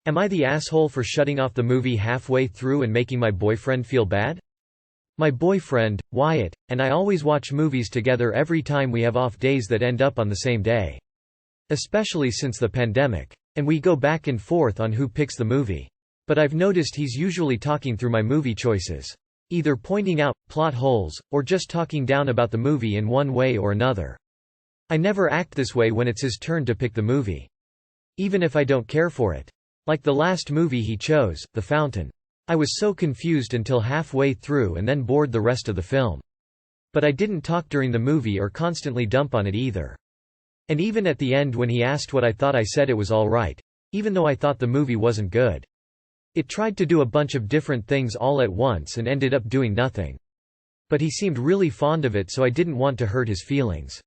Am I the asshole for shutting off the movie halfway through and making my boyfriend feel bad? My boyfriend, Wyatt, and I always watch movies together every time we have off days that end up on the same day. Especially since the pandemic. And we go back and forth on who picks the movie. But I've noticed he's usually talking through my movie choices. Either pointing out plot holes, or just talking down about the movie in one way or another. I never act this way when it's his turn to pick the movie. Even if I don't care for it. Like the last movie he chose, The Fountain. I was so confused until halfway through and then bored the rest of the film. But I didn't talk during the movie or constantly dump on it either. And even at the end when he asked what I thought, I said it was alright. Even though I thought the movie wasn't good. It tried to do a bunch of different things all at once and ended up doing nothing. But he seemed really fond of it, so I didn't want to hurt his feelings.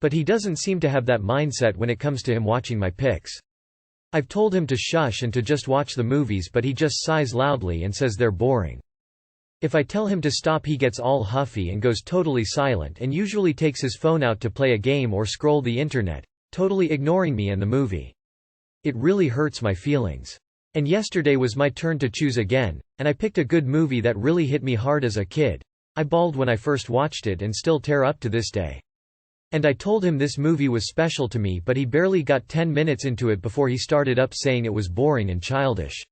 But he doesn't seem to have that mindset when it comes to him watching my picks. I've told him to shush and to just watch the movies, but he just sighs loudly and says they're boring. If I tell him to stop, he gets all huffy and goes totally silent and usually takes his phone out to play a game or scroll the internet, totally ignoring me and the movie. It really hurts my feelings. And yesterday was my turn to choose again, and I picked a good movie that really hit me hard as a kid. I bawled when I first watched it and still tear up to this day. And I told him this movie was special to me, but he barely got 10 minutes into it before he started up saying it was boring and childish.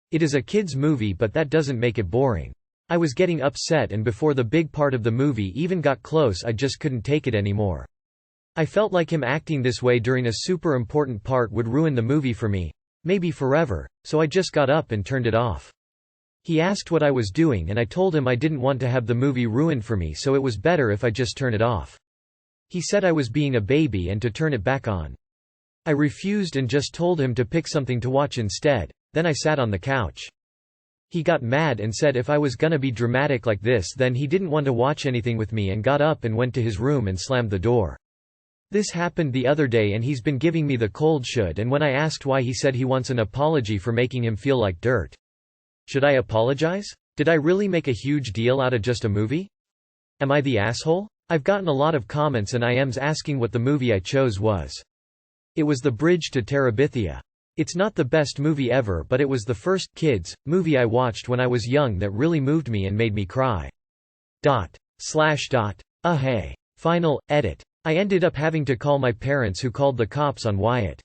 It is a kid's movie, but that doesn't make it boring. I was getting upset, and before the big part of the movie even got close, I just couldn't take it anymore. I felt like him acting this way during a super important part would ruin the movie for me, maybe forever, so I just got up and turned it off. He asked what I was doing and I told him I didn't want to have the movie ruined for me, so it was better if I just turn it off. He said I was being a baby and to turn it back on. I refused and just told him to pick something to watch instead, then I sat on the couch. He got mad and said if I was gonna be dramatic like this then he didn't want to watch anything with me, and got up and went to his room and slammed the door. This happened the other day and he's been giving me the cold should, and when I asked why he said he wants an apology for making him feel like dirt. Should I apologize? Did I really make a huge deal out of just a movie? Am I the asshole? I've gotten a lot of comments and IMs asking what the movie I chose was. It was The Bridge to Terabithia. It's not the best movie ever, but it was the first kids movie I watched when I was young that really moved me and made me cry. Hey. Final edit. I ended up having to call my parents, who called the cops on Wyatt.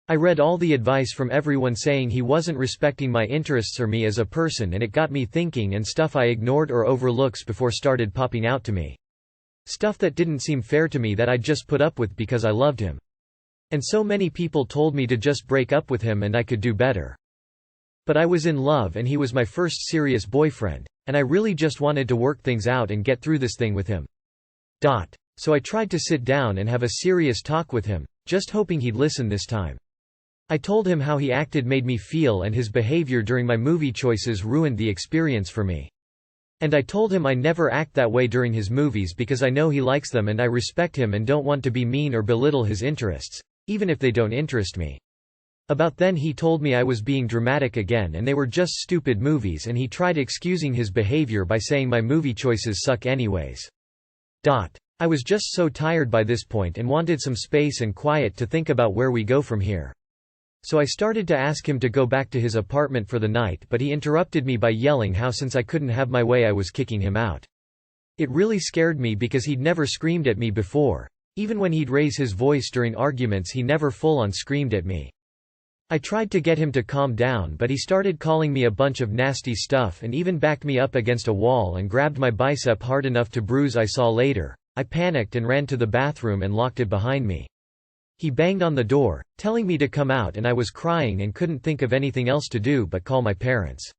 I read all the advice from everyone saying he wasn't respecting my interests or me as a person, and it got me thinking, and stuff I ignored or overlooks before started popping out to me. Stuff that didn't seem fair to me that I just put up with because I loved him. And so many people told me to just break up with him and I could do better. But I was in love and he was my first serious boyfriend, and I really just wanted to work things out and get through this thing with him. So I tried to sit down and have a serious talk with him, just hoping he'd listen this time. I told him how he acted made me feel, and his behavior during my movie choices ruined the experience for me. And I told him I never act that way during his movies because I know he likes them and I respect him and don't want to be mean or belittle his interests, even if they don't interest me. About then he told me I was being dramatic again and they were just stupid movies, and he tried excusing his behavior by saying my movie choices suck anyways. I was just so tired by this point and wanted some space and quiet to think about where we go from here. So I started to ask him to go back to his apartment for the night, but he interrupted me by yelling how since I couldn't have my way I was kicking him out. It really scared me because he'd never screamed at me before. Even when he'd raise his voice during arguments he never full-on screamed at me. I tried to get him to calm down, but he started calling me a bunch of nasty stuff and even backed me up against a wall and grabbed my bicep hard enough to bruise I saw later. I panicked and ran to the bathroom and locked it behind me. He banged on the door, telling me to come out, and I was crying and couldn't think of anything else to do but call my parents.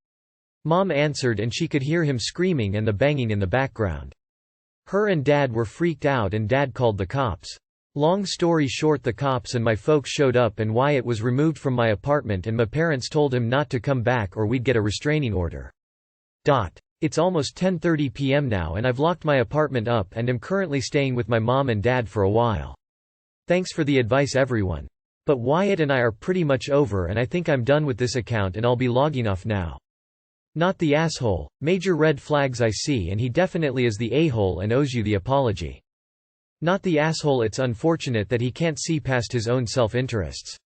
Mom answered and she could hear him screaming and the banging in the background. Her and Dad were freaked out and Dad called the cops. Long story short, the cops and my folks showed up and Wyatt was removed from my apartment, and my parents told him not to come back or we'd get a restraining order. It's almost 10:30 p.m. now and I've locked my apartment up and am currently staying with my mom and dad for a while. Thanks for the advice everyone. But Wyatt and I are pretty much over and I think I'm done with this account and I'll be logging off now. Not the asshole, major red flags I see, and he definitely is the a-hole and owes you the apology. Not the asshole, it's unfortunate that he can't see past his own self-interests.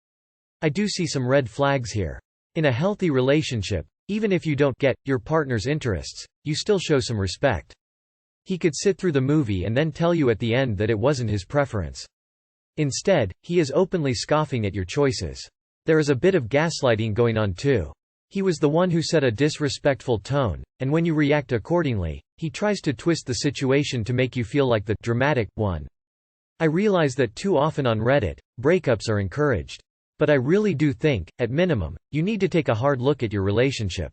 I do see some red flags here. In a healthy relationship, even if you don't get your partner's interests, you still show some respect. He could sit through the movie and then tell you at the end that it wasn't his preference. Instead, he is openly scoffing at your choices. There is a bit of gaslighting going on too. He was the one who set a disrespectful tone, and when you react accordingly, he tries to twist the situation to make you feel like the dramatic one. I realize that too often on Reddit, breakups are encouraged. But I really do think, at minimum, you need to take a hard look at your relationship.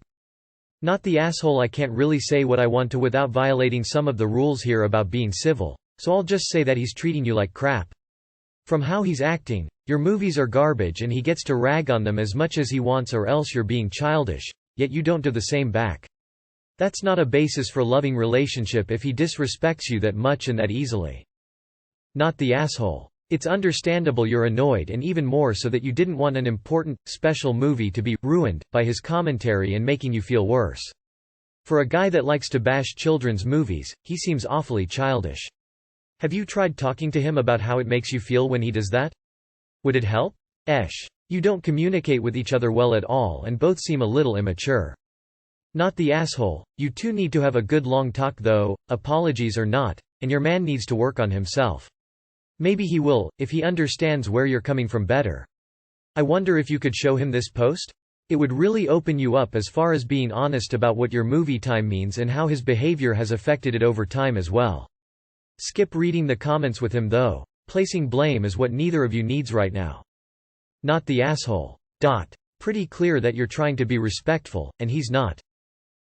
Not the asshole. I can't really say what I want to without violating some of the rules here about being civil, so I'll just say that he's treating you like crap. From how he's acting, your movies are garbage and he gets to rag on them as much as he wants, or else you're being childish, yet you don't do the same back. That's not a basis for loving relationship if he disrespects you that much and that easily. Not the asshole. It's understandable you're annoyed, and even more so that you didn't want an important, special movie to be ruined by his commentary and making you feel worse. For a guy that likes to bash children's movies, he seems awfully childish. Have you tried talking to him about how it makes you feel when he does that? Would it help? You don't communicate with each other well at all and both seem a little immature. Not the asshole. You two need to have a good long talk though, apologies or not, and your man needs to work on himself. Maybe he will, if he understands where you're coming from better. I wonder if you could show him this post? It would really open you up as far as being honest about what your movie time means and how his behavior has affected it over time as well. Skip reading the comments with him though. Placing blame is what neither of you needs right now. Not the asshole. Pretty clear that you're trying to be respectful, and he's not.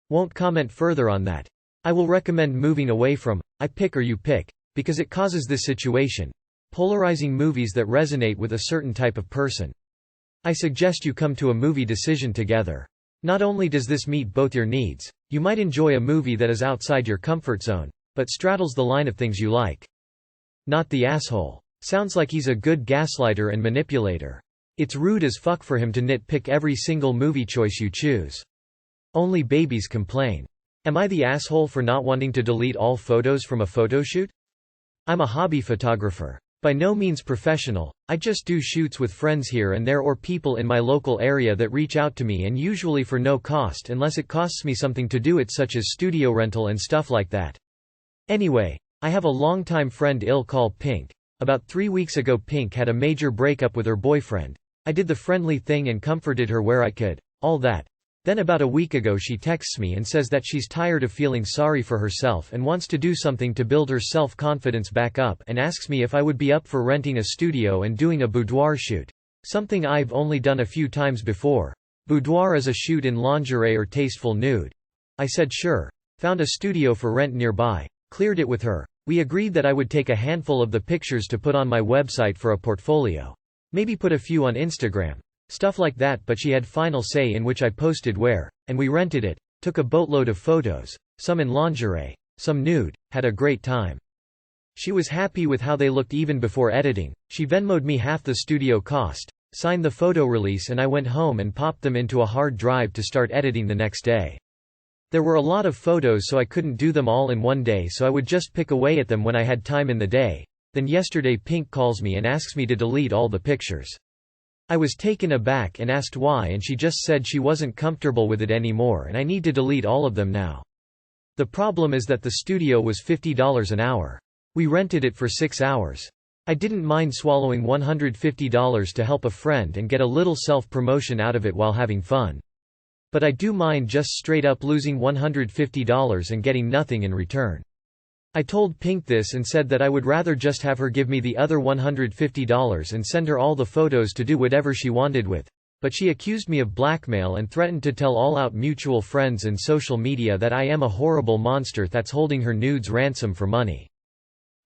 Won't comment further on that. I will recommend moving away from I pick or you pick, because it causes this situation. Polarizing movies that resonate with a certain type of person. I suggest you come to a movie decision together. Not only does this meet both your needs, you might enjoy a movie that is outside your comfort zone, but straddles the line of things you like. Not the asshole. Sounds like he's a good gaslighter and manipulator. It's rude as fuck for him to nitpick every single movie choice you choose. Only babies complain. Am I the asshole for not wanting to delete all photos from a photoshoot? I'm a hobby photographer. By no means professional, I just do shoots with friends here and there or people in my local area that reach out to me, and usually for no cost unless it costs me something to do it, such as studio rental and stuff like that. Anyway, I have a longtime friend I'll call Pink. About 3 weeks ago Pink had a major breakup with her boyfriend. I did the friendly thing and comforted her where I could, all that. Then about a week ago she texts me and says that she's tired of feeling sorry for herself and wants to do something to build her self-confidence back up, and asks me if I would be up for renting a studio and doing a boudoir shoot. Something I've only done a few times before. Boudoir is a shoot in lingerie or tasteful nude. I said sure. Found a studio for rent nearby. Cleared it with her. We agreed that I would take a handful of the pictures to put on my website for a portfolio. Maybe put a few on Instagram. Stuff like that, but she had final say in which I posted where, and we rented it, took a boatload of photos, some in lingerie, some nude, had a great time. She was happy with how they looked even before editing. She Venmo'd me half the studio cost, signed the photo release, and I went home and popped them into a hard drive to start editing the next day. There were a lot of photos, so I couldn't do them all in one day, so I would just pick away at them when I had time in the day. Then yesterday Pink calls me and asks me to delete all the pictures. I was taken aback and asked why, and she just said she wasn't comfortable with it anymore and I need to delete all of them now. The problem is that the studio was $50 an hour. We rented it for 6 hours. I didn't mind swallowing $150 to help a friend and get a little self-promotion out of it while having fun. But I do mind just straight up losing $150 and getting nothing in return. I told Pink this and said that I would rather just have her give me the other $150 and send her all the photos to do whatever she wanted with, but she accused me of blackmail and threatened to tell all out mutual friends and social media that I am a horrible monster that's holding her nudes ransom for money.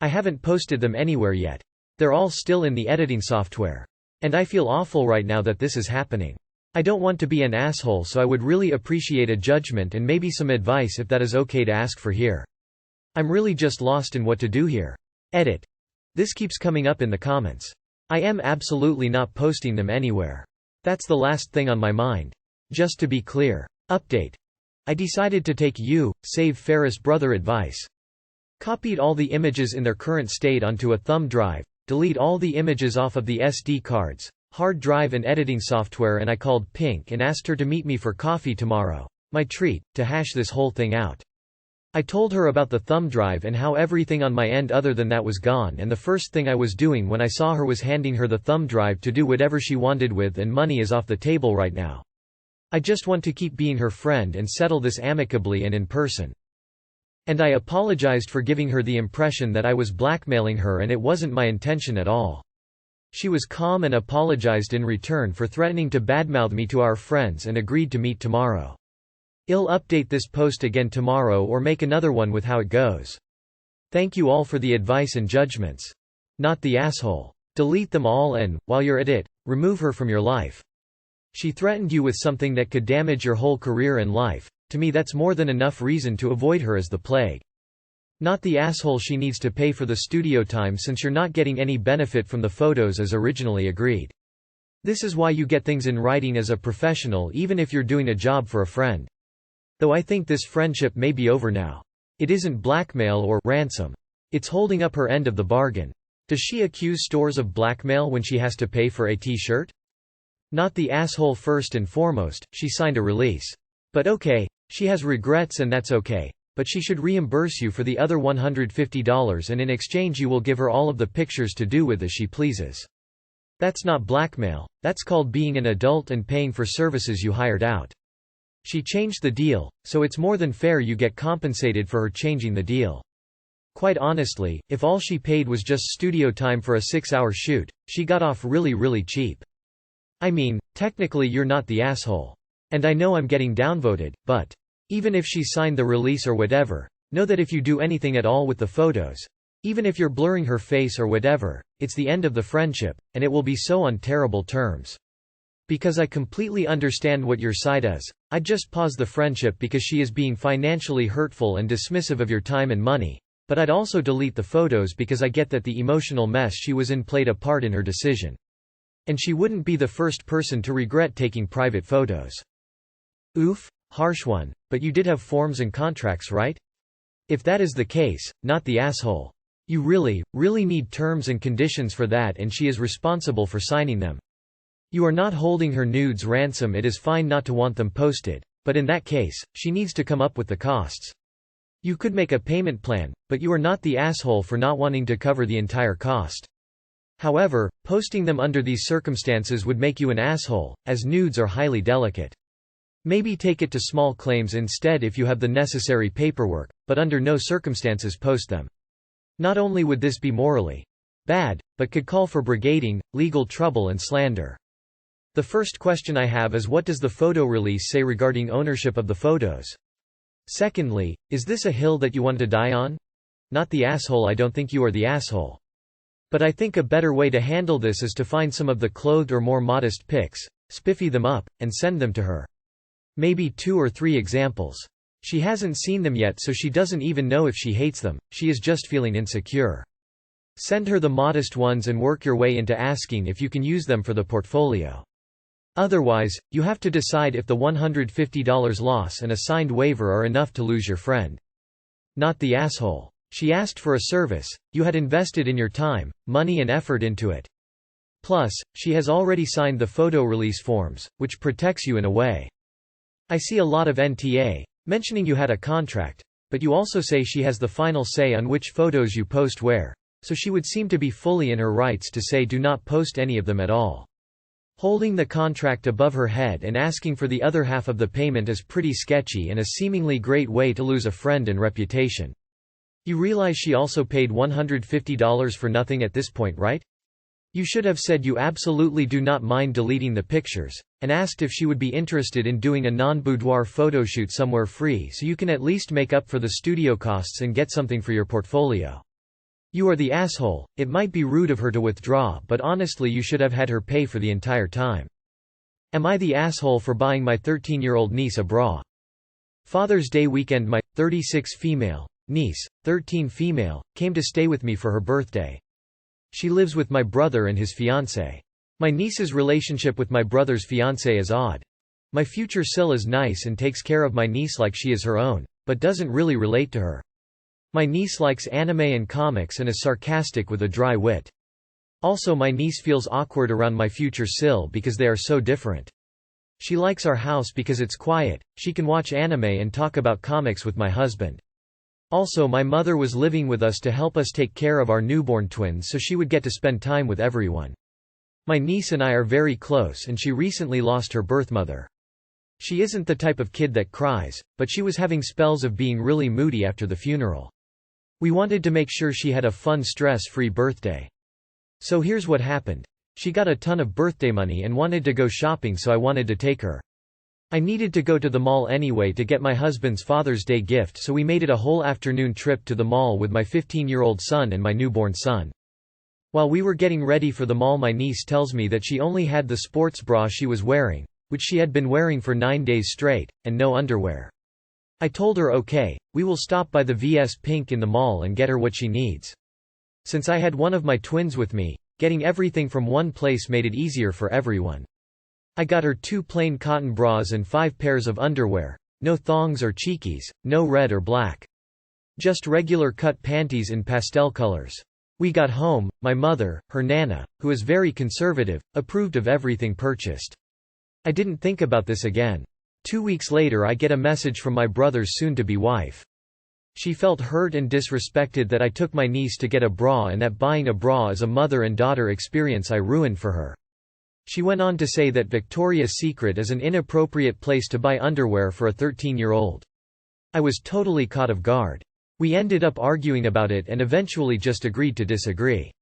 I haven't posted them anywhere yet. They're all still in the editing software. And I feel awful right now that this is happening. I don't want to be an asshole, so I would really appreciate a judgment and maybe some advice if that is okay to ask for here. I'm really just lost in what to do here. Edit. This keeps coming up in the comments. I am absolutely not posting them anywhere. That's the last thing on my mind. Just to be clear. Update. I decided to take Save Ferris brother advice. Copied all the images in their current state onto a thumb drive, delete all the images off of the SD cards, hard drive and editing software, and I called Pink and asked her to meet me for coffee tomorrow. My treat, to hash this whole thing out. I told her about the thumb drive and how everything on my end other than that was gone, and the first thing I was doing when I saw her was handing her the thumb drive to do whatever she wanted with, and money is off the table right now. I just want to keep being her friend and settle this amicably and in person. And I apologized for giving her the impression that I was blackmailing her, and it wasn't my intention at all. She was calm and apologized in return for threatening to badmouth me to our friends and agreed to meet tomorrow. I'll update this post again tomorrow or make another one with how it goes. Thank you all for the advice and judgments. Not the asshole. Delete them all and, while you're at it, remove her from your life. She threatened you with something that could damage your whole career and life. To me that's more than enough reason to avoid her as the plague. Not the asshole. She needs to pay for the studio time since you're not getting any benefit from the photos as originally agreed. This is why you get things in writing as a professional even if you're doing a job for a friend. Though I think this friendship may be over now. It isn't blackmail or ransom. It's holding up her end of the bargain. Does she accuse stores of blackmail when she has to pay for a t-shirt? Not the asshole. First and foremost, she signed a release. But okay, she has regrets and that's okay, but she should reimburse you for the other $150 and in exchange you will give her all of the pictures to do with as she pleases. That's not blackmail, that's called being an adult and paying for services you hired out. She changed the deal, so it's more than fair you get compensated for her changing the deal. Quite honestly, if all she paid was just studio time for a 6-hour shoot, she got off really cheap. I mean, technically you're not the asshole. And I know I'm getting downvoted, but even if she signed the release or whatever, know that if you do anything at all with the photos, even if you're blurring her face or whatever, it's the end of the friendship, and it will be so on terrible terms. Because I completely understand what your side is, I'd just pause the friendship because she is being financially hurtful and dismissive of your time and money, but I'd also delete the photos because I get that the emotional mess she was in played a part in her decision. And she wouldn't be the first person to regret taking private photos. Oof, harsh one, but you did have forms and contracts, right? If that is the case, not the asshole. You really need terms and conditions for that, and she is responsible for signing them. You are not holding her nudes ransom. It is fine not to want them posted, but in that case, she needs to come up with the costs. You could make a payment plan, but you are not the asshole for not wanting to cover the entire cost. However, posting them under these circumstances would make you an asshole, as nudes are highly delicate. Maybe take it to small claims instead if you have the necessary paperwork, but under no circumstances post them. Not only would this be morally bad, but could call for brigading, legal trouble and slander. The first question I have is, what does the photo release say regarding ownership of the photos? Secondly, is this a hill that you want to die on? Not the asshole. I don't think you are the asshole. But I think a better way to handle this is to find some of the clothed or more modest pics, spiffy them up, and send them to her. Maybe 2 or 3 examples. She hasn't seen them yet, so she doesn't even know if she hates them, she is just feeling insecure. Send her the modest ones and work your way into asking if you can use them for the portfolio. Otherwise, you have to decide if the $150 loss and a signed waiver are enough to lose your friend. Not the asshole. She asked for a service, you had invested in your time, money and effort into it. Plus, she has already signed the photo release forms, which protects you in a way. I see a lot of NTA, mentioning you had a contract, but you also say she has the final say on which photos you post where, so she would seem to be fully in her rights to say do not post any of them at all. Holding the contract above her head and asking for the other half of the payment is pretty sketchy and a seemingly great way to lose a friend and reputation. You realize she also paid $150 for nothing at this point, right? You should have said you absolutely do not mind deleting the pictures, and asked if she would be interested in doing a non-boudoir photoshoot somewhere free so you can at least make up for the studio costs and get something for your portfolio. You are the asshole. It might be rude of her to withdraw, but honestly you should have had her pay for the entire time. Am I the asshole for buying my 13-year-old niece a bra? Father's Day weekend, my 36 female niece, 13 female, came to stay with me for her birthday. She lives with my brother and his fiancée. My niece's relationship with my brother's fiancée is odd. My future Sil is nice and takes care of my niece like she is her own, but doesn't really relate to her. My niece likes anime and comics and is sarcastic with a dry wit. Also, my niece feels awkward around my future Sil because they are so different. She likes our house because it's quiet, she can watch anime and talk about comics with my husband. Also, my mother was living with us to help us take care of our newborn twins so she would get to spend time with everyone. My niece and I are very close and she recently lost her birth mother. She isn't the type of kid that cries, but she was having spells of being really moody after the funeral. We wanted to make sure she had a fun, stress-free birthday. So here's what happened. She got a ton of birthday money and wanted to go shopping, so I wanted to take her. I needed to go to the mall anyway to get my husband's Father's Day gift, so we made it a whole afternoon trip to the mall with my 15-year-old son and my newborn son. While we were getting ready for the mall, my niece tells me that she only had the sports bra she was wearing, which she had been wearing for 9 days straight, and no underwear. I told her okay, we will stop by the VS Pink in the mall and get her what she needs. Since I had one of my twins with me, getting everything from one place made it easier for everyone. I got her 2 plain cotton bras and 5 pairs of underwear, no thongs or cheekies, no red or black. Just regular cut panties in pastel colors. We got home, my mother, her nana, who is very conservative, approved of everything purchased. I didn't think about this again. 2 weeks later I get a message from my brother's soon-to-be wife. She felt hurt and disrespected that I took my niece to get a bra and that buying a bra is a mother and daughter experience I ruined for her. She went on to say that Victoria's Secret is an inappropriate place to buy underwear for a 13-year-old. I was totally caught off guard. We ended up arguing about it and eventually just agreed to disagree.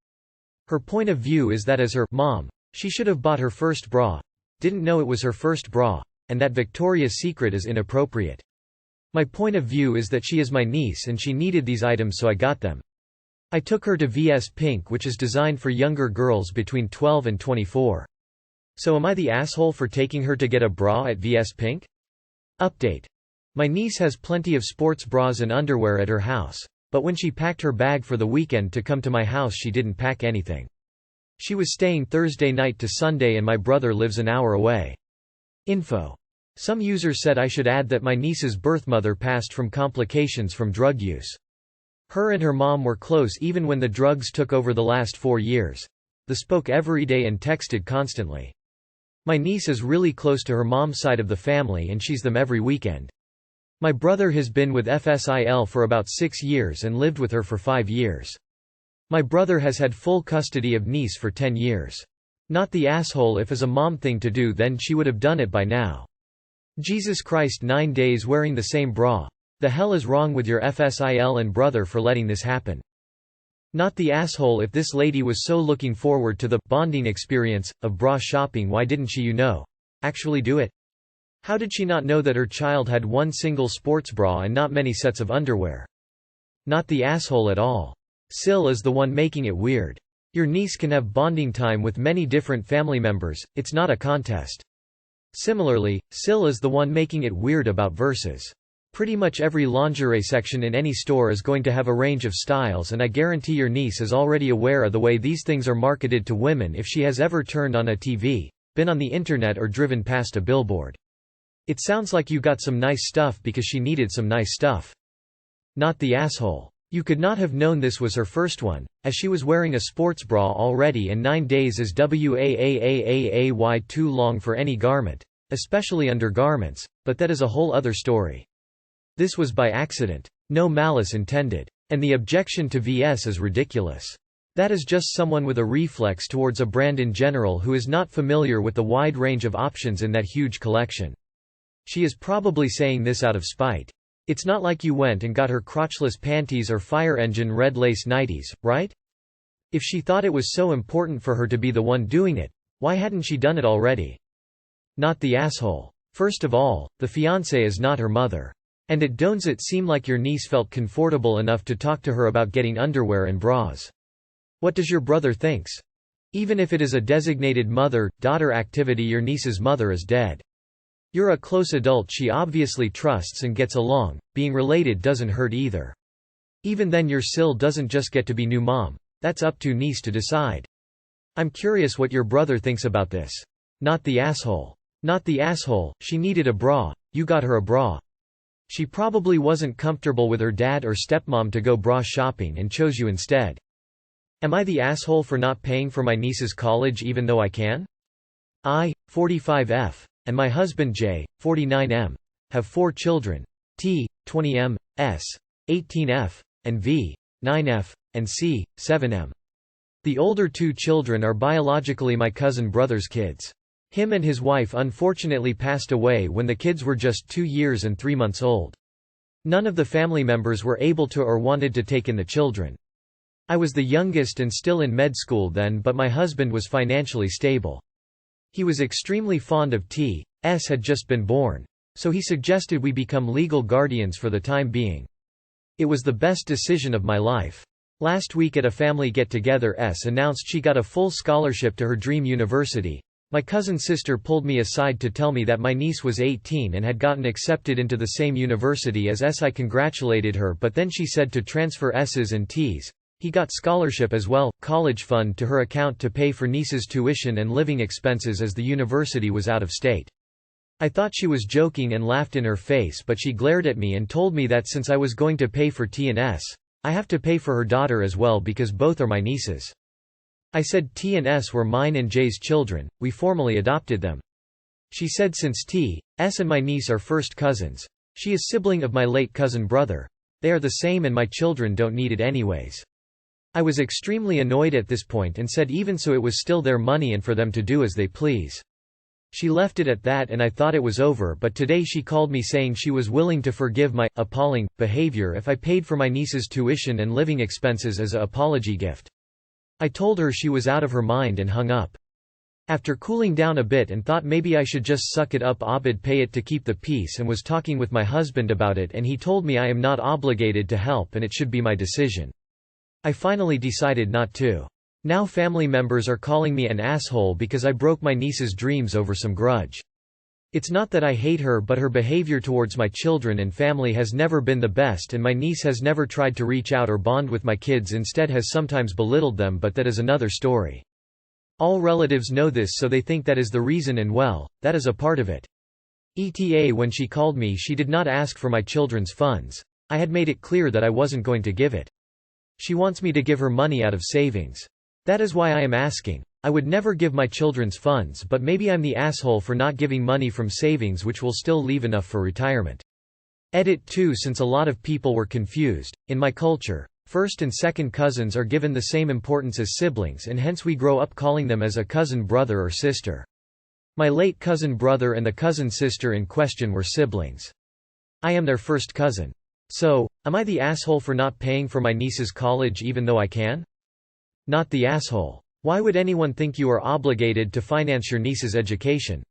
Her point of view is that as her mom, she should have bought her first bra, didn't know it was her first bra, and that Victoria's Secret is inappropriate. My point of view is that she is my niece and she needed these items, so I got them. I took her to VS Pink, which is designed for younger girls between 12 and 24. So am I the asshole for taking her to get a bra at VS Pink? Update. My niece has plenty of sports bras and underwear at her house, but when she packed her bag for the weekend to come to my house she didn't pack anything. She was staying Thursday night to Sunday and my brother lives an hour away. Info. Some users said I should add that my niece's birth mother passed from complications from drug use. Her and her mom were close even when the drugs took over the last 4 years. They spoke every day and texted constantly. My niece is really close to her mom's side of the family and sees them every weekend. My brother has been with FSIL for about 6 years and lived with her for 5 years. My brother has had full custody of niece for 10 years. Not the asshole. If it's a mom thing to do then she would have done it by now. Jesus Christ, 9 days wearing the same bra. The hell is wrong with your FSIL and brother for letting this happen? Not the asshole. If this lady was so looking forward to the bonding experience of bra shopping, why didn't she actually do it? How did she not know that her child had one single sports bra and not many sets of underwear? Not the asshole at all. Sil is the one making it weird. Your niece can have bonding time with many different family members, it's not a contest. Similarly, Sil is the one making it weird about verses. Pretty much every lingerie section in any store is going to have a range of styles, and I guarantee your niece is already aware of the way these things are marketed to women if she has ever turned on a TV, been on the internet or driven past a billboard. It sounds like you got some nice stuff because she needed some nice stuff. Not the asshole. You could not have known this was her first one, as she was wearing a sports bra already, and 9 days is way too long for any garment, especially undergarments, but that is a whole other story. This was by accident. No malice intended. And the objection to VS is ridiculous. That is just someone with a reflex towards a brand in general who is not familiar with the wide range of options in that huge collection. She is probably saying this out of spite. It's not like you went and got her crotchless panties or fire engine red lace nighties, right? If she thought it was so important for her to be the one doing it, why hadn't she done it already? Not the asshole. First of all, the fiancé is not her mother. And it doesn't seem like your niece felt comfortable enough to talk to her about getting underwear and bras. What does your brother thinks? Even if it is a designated mother-daughter activity, your niece's mother is dead. You're a close adult she obviously trusts and gets along, being related doesn't hurt either. Even then your Sil doesn't just get to be new mom, that's up to niece to decide. I'm curious what your brother thinks about this. Not the asshole. Not the asshole, she needed a bra, you got her a bra. She probably wasn't comfortable with her dad or stepmom to go bra shopping and chose you instead. Am I the asshole for not paying for my niece's college even though I can? I, 45F, and my husband J, 49M, have 4 children: T, 20M, S, 18F, and V, 9F, and C, 7M. The older 2 children are biologically my cousin brother's kids. Him and his wife unfortunately passed away when the kids were just 2 years and 3 months old. None of the family members were able to or wanted to take in the children. I was the youngest and still in med school then, but my husband was financially stable. He was extremely fond of T. S had just been born. So he suggested we become legal guardians for the time being. It was the best decision of my life. Last week at a family get-together, S announced she got a full scholarship to her dream university. My cousin's sister pulled me aside to tell me that my niece was 18 and had gotten accepted into the same university as S. I congratulated her, but then she said to transfer S's and T's. He got scholarship as well, college fund to her account to pay for niece's tuition and living expenses as the university was out of state. I thought she was joking and laughed in her face, but she glared at me and told me that since I was going to pay for T and S, I have to pay for her daughter as well because both are my nieces. I said T and S were mine and J's children, we formally adopted them. She said since T, S and my niece are first cousins. She is sibling of my late cousin brother. They are the same and my children don't need it anyways. I was extremely annoyed at this point and said even so it was still their money and for them to do as they please. She left it at that and I thought it was over, but today she called me saying she was willing to forgive my appalling behavior if I paid for my niece's tuition and living expenses as an apology gift. I told her she was out of her mind and hung up. After cooling down a bit and thought maybe I should just suck it up, I'd pay it to keep the peace, and was talking with my husband about it, and he told me I am not obligated to help and it should be my decision. I finally decided not to. Now family members are calling me an asshole because I broke my niece's dreams over some grudge. It's not that I hate her, but her behavior towards my children and family has never been the best, and my niece has never tried to reach out or bond with my kids, instead has sometimes belittled them, but that is another story. All relatives know this, so they think that is the reason, and well, that is a part of it. ETA when she called me, she did not ask for my children's funds. I had made it clear that I wasn't going to give it. She wants me to give her money out of savings. That is why I am asking. I would never give my children's funds, but maybe I'm the asshole for not giving money from savings, which will still leave enough for retirement. Edit 2. Since a lot of people were confused, in my culture, first and second cousins are given the same importance as siblings, and hence we grow up calling them as a cousin brother or sister. My late cousin brother and the cousin sister in question were siblings. I am their first cousin. So, am I the asshole for not paying for my niece's college even though I can? Not the asshole. Why would anyone think you are obligated to finance your niece's education?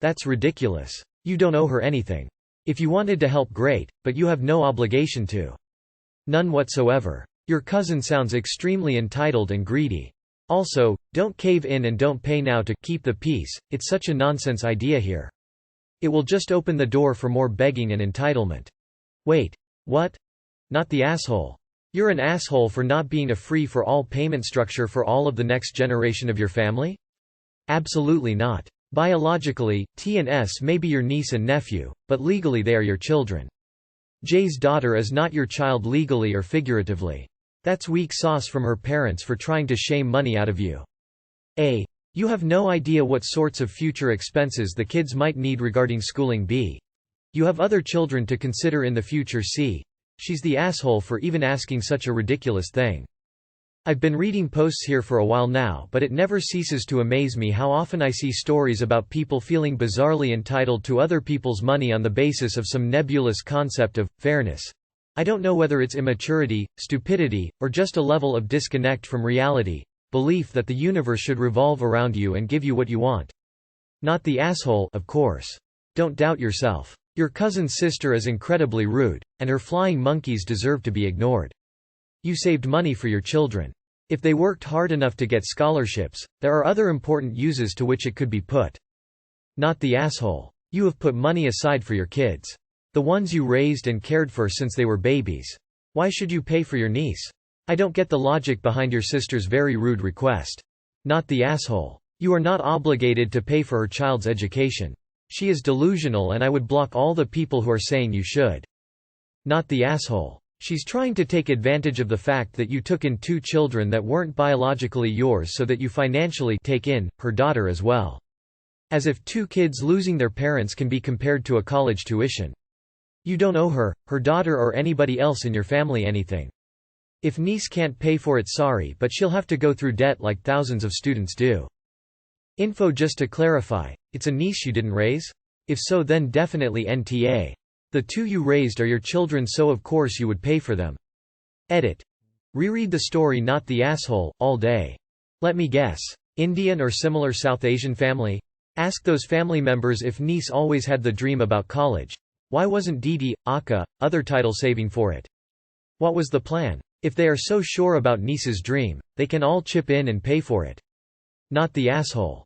That's ridiculous. You don't owe her anything. If you wanted to help, great, but you have no obligation to. None whatsoever. Your cousin sounds extremely entitled and greedy. Also, don't cave in and don't pay now to keep the peace. It's such a nonsense idea here. It will just open the door for more begging and entitlement. Wait. What? Not the asshole. You're an asshole for not being a free-for-all payment structure for all of the next generation of your family? Absolutely not. Biologically, T and S may be your niece and nephew, but legally they are your children. J's daughter is not your child legally or figuratively. That's weak sauce from her parents for trying to shame money out of you. A. You have no idea what sorts of future expenses the kids might need regarding schooling. B. You have other children to consider in the future. C. She's the asshole for even asking such a ridiculous thing. I've been reading posts here for a while now, but it never ceases to amaze me how often I see stories about people feeling bizarrely entitled to other people's money on the basis of some nebulous concept of fairness. I don't know whether it's immaturity, stupidity, or just a level of disconnect from reality, belief that the universe should revolve around you and give you what you want. Not the asshole, of course. Don't doubt yourself. Your cousin's sister is incredibly rude, and her flying monkeys deserve to be ignored. You saved money for your children. If they worked hard enough to get scholarships, there are other important uses to which it could be put. Not the asshole. You have put money aside for your kids. The ones you raised and cared for since they were babies. Why should you pay for your niece? I don't get the logic behind your sister's very rude request. Not the asshole. You are not obligated to pay for her child's education. She is delusional, and I would block all the people who are saying you should. Not the asshole. She's trying to take advantage of the fact that you took in 2 children that weren't biologically yours so that you financially take in her daughter as well. As if 2 kids losing their parents can be compared to a college tuition. You don't owe her, her daughter or anybody else in your family anything. If niece can't pay for it, sorry, but she'll have to go through debt like thousands of students do. Info just to clarify, it's a niece you didn't raise? If so, then definitely NTA. The 2 you raised are your children, so of course you would pay for them. Edit. Reread the story, not the asshole, all day. Let me guess. Indian or similar South Asian family? Ask those family members if niece always had the dream about college. Why wasn't Didi, Akka, other title saving for it? What was the plan? If they are so sure about niece's dream, they can all chip in and pay for it. Not the asshole.